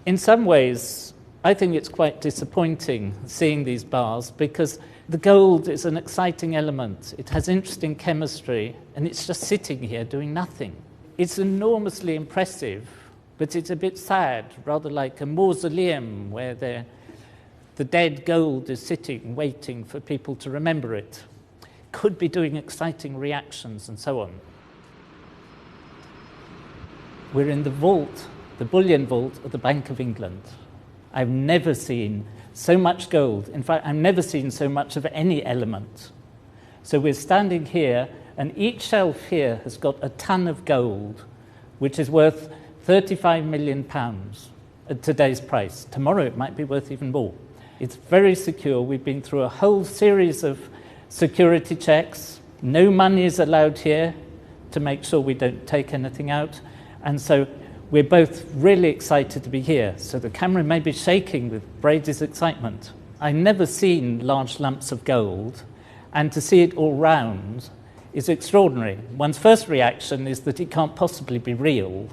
In some ways, I think it's quite disappointing seeing these bars because the gold is an exciting element. It has interesting chemistry, and it's just sitting here doing nothing. It's enormously impressive, but it's a bit sad, rather like a mausoleum where the dead gold is sitting, waiting for people to remember it. Could be doing exciting reactions and so on. We're in the vault, the bullion vault of the Bank of England. I've never seen so much gold. In fact, I've never seen so much of any element. So we're standing here, and each shelf here has got a ton of gold, which is worth £35 million at today's price. Tomorrow it might be worth even more. It's very secure. We've been through a whole series of security checks. No money is allowed here to make sure we don't take anything out. And so we're both really excited to be here. So the camera may be shaking with Brady's excitement. I've never seen large lumps of gold, and to see it all round is extraordinary. One's first reaction is that it can't possibly be real,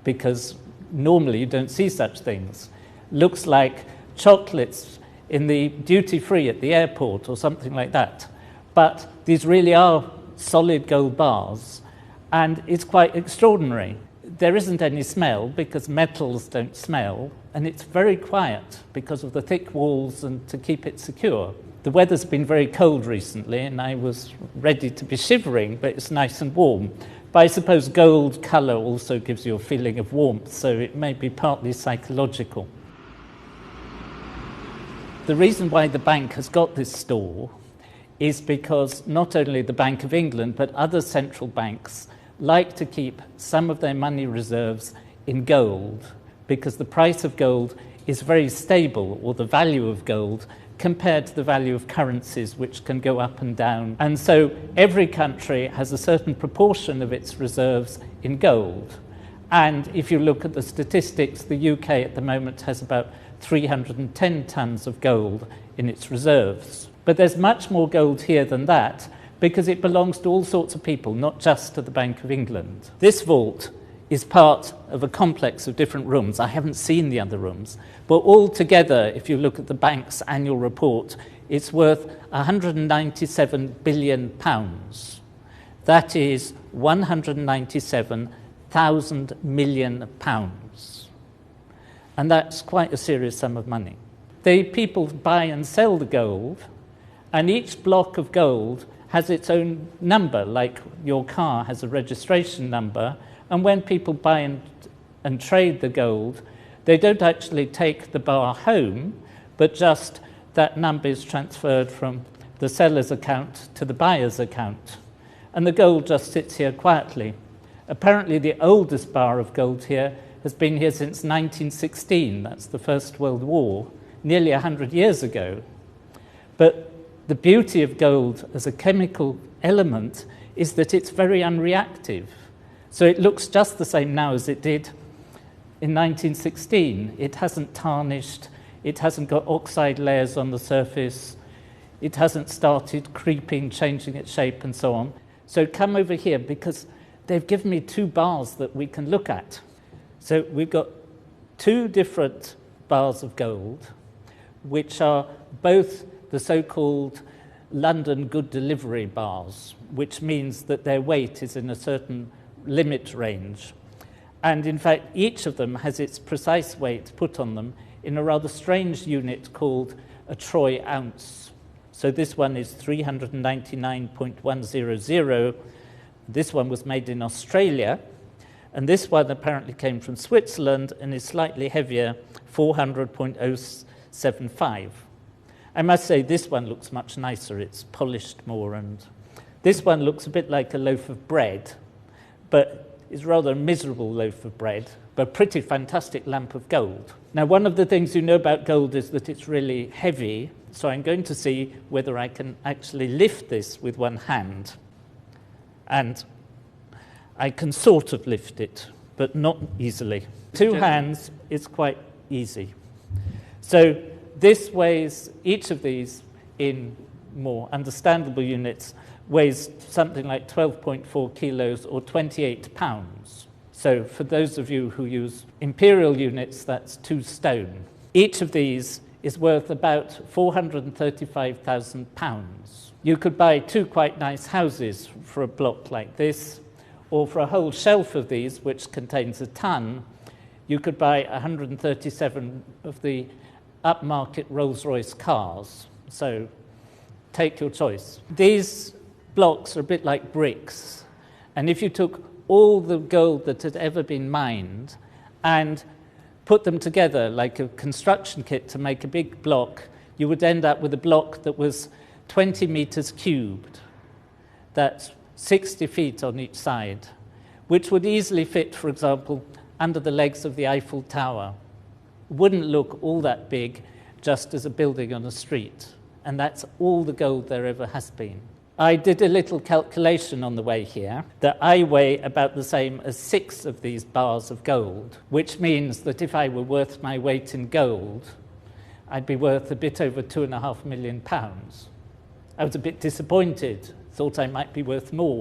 because normally you don't see such things. Looks like chocolates in the duty-free at the airport or something like that. But these really are solid gold bars, and it's quite extraordinary. There isn't any smell because metals don't smell, and it's very quiet because of the thick walls and to keep it secure. The weather's been very cold recently, and I was ready to be shivering, but it's nice and warm. But I suppose gold colour also gives you a feeling of warmth, so it may be partly psychological. The reason why the bank has got this store is because not only the Bank of England, but other central banks like to keep some of their money reserves in gold, because the price of gold is very stable, or the value of gold, compared to the value of currencies, which can go up and down. And so every country has a certain proportion of its reserves in gold. And if you look at the statistics, the UK at the moment has about 310 tons of gold in its reserves. But there's much more gold here than that, because it belongs to all sorts of people, not just to the Bank of England. This vault is part of a complex of different rooms. I haven't seen the other rooms, but all together, if you look at the bank's annual report, it's worth £197 billion. That is £197,000 million. And that's quite a serious sum of money. People buy and sell the gold, and each block of gold has its own number, like your car has a registration number. And when people buy and trade the gold, they don't actually take the bar home, but just that number is transferred from the seller's account to the buyer's account. And the gold just sits here quietly. Apparently the oldest bar of gold here has been here since 1916. That's the First World War, nearly 100 years ago. But the beauty of gold as a chemical element is that it's very unreactive. So it looks just the same now as it did in 1916. It hasn't tarnished, it hasn't got oxide layers on the surface, it hasn't started creeping, changing its shape and so on. So come over here, because they've given me two bars that we can look at. So we've got two different bars of gold, which are both the so-called London Good Delivery bars, which means that their weight is in a certain limit range. And in fact, each of them has its precise weight put on them in a rather strange unit called a troy ounce. So this one is 399.100. This one was made in Australia, and this one apparently came from Switzerland and is slightly heavier, 400.075. I must say this one looks much nicer. It's polished more, and this one looks a bit like a loaf of bread, but it's rather a miserable loaf of bread, but a pretty fantastic lump of gold. Now, one of the things you know about gold is that it's really heavy, so I'm going to see whether I can actually lift this with one hand. And I can sort of lift it, but not easily. Two hands is quite easy. So this weighs, each of these in more understandable units, weighs something like 12.4 kilos or 28 pounds. So for those of you who use imperial units, that's 2 stone. Each of these is worth about £435,000. You could buy 2 quite nice houses for a block like this, or for a whole shelf of these, which contains a ton, you could buy 137 of the upmarket Rolls-Royce cars. So take your choice. These blocks are a bit like bricks, and if you took all the gold that had ever been mined and put them together like a construction kit to make a big block, you would end up with a block that was 20 meters cubed. That's 60 feet on each side, which would easily fit, for example, under the legs of the Eiffel Tower. Wouldn't look all that big just as a building on a street, and that's all the gold there ever has been. I did a little calculation on the way here that I weigh about the same as 6 of these bars of gold, which means that if I were worth my weight in gold, I'd be worth a bit over £2.5 million. I was a bit disappointed, thought I might be worth more.